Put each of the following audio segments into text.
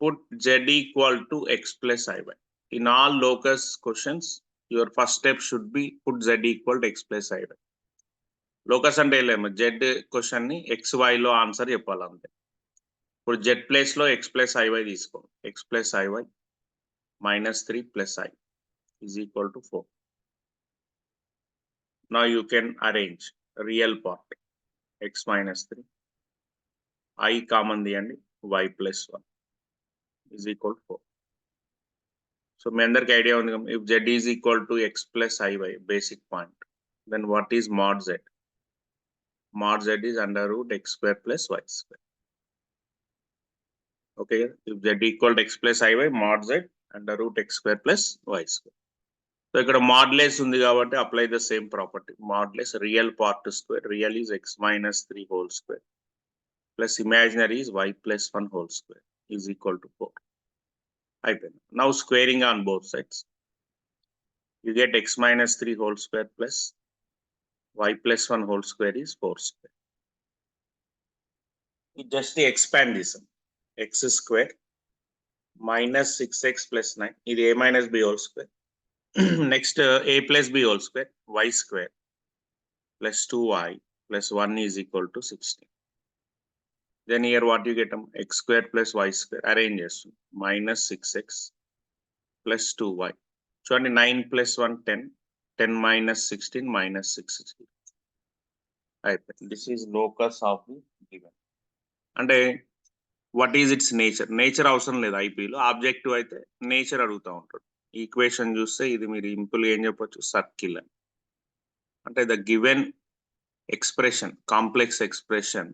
put z equal to x plus iy. In all locus questions, your first step should be put z equal to x plus iy. Locus అంటే ఏమో z question ని XY లో answer చెప్పాలంటే ఇప్పుడు z place లో x plus i y తీసుకో x plus i y -3 plus I is equal to 4. Now you can arrange real part x -3 I common తీయండి y plus 1 is equal to 4. So మీ అందరికి idea ఉంది కదా, if z is equal to x plus i y basic point, then what is mod z? Mod z is under root x square plus y square. Okay, if z equal to x plus iy, mod z under root x square plus y square. So ikkada modulus undi kabatti apply the same property. Modulus real part square, real is x minus 3 whole square plus imaginary is y plus 1 whole square is equal to 4. Now squaring on both sides, you get x minus 3 whole square plus y plus 1 whole square is 4 square. You just expand this. X square minus 6x plus 9. This a minus b whole square. Next a plus b whole square. Y square plus 2y plus 1 is equal to 16. Then here what you get? X square plus y square. Arrange this. Minus 6x plus 2y. So 9 plus 1 10. 10 minus 16 minus 6. This is locus of the given. అంటే what is it's nature? Nature అవసరం లేదు ఐపీలో, objective అయితే nature అడుగుతూ ఉంటాడు. Equation చూస్తే ఇది మీరు ఇంపుల్ ఏం చెప్పొచ్చు, సర్కిల్ అని. అంటే the given expression, complex expression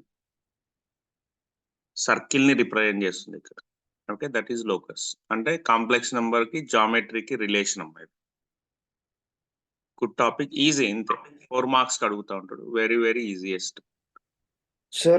circle ని రిప్రజెంట్ చేస్తుంది ఇక్కడ. Okay, that is locus. అంటే కాంప్లెక్స్ నెంబర్ కి జామెట్రీకి రిలేషన్ అమ్మాయి. Good topic, easy. ఇంతే, 4 మార్క్స్ అడుగుతూ ఉంటాడు. Very very easiest. సార్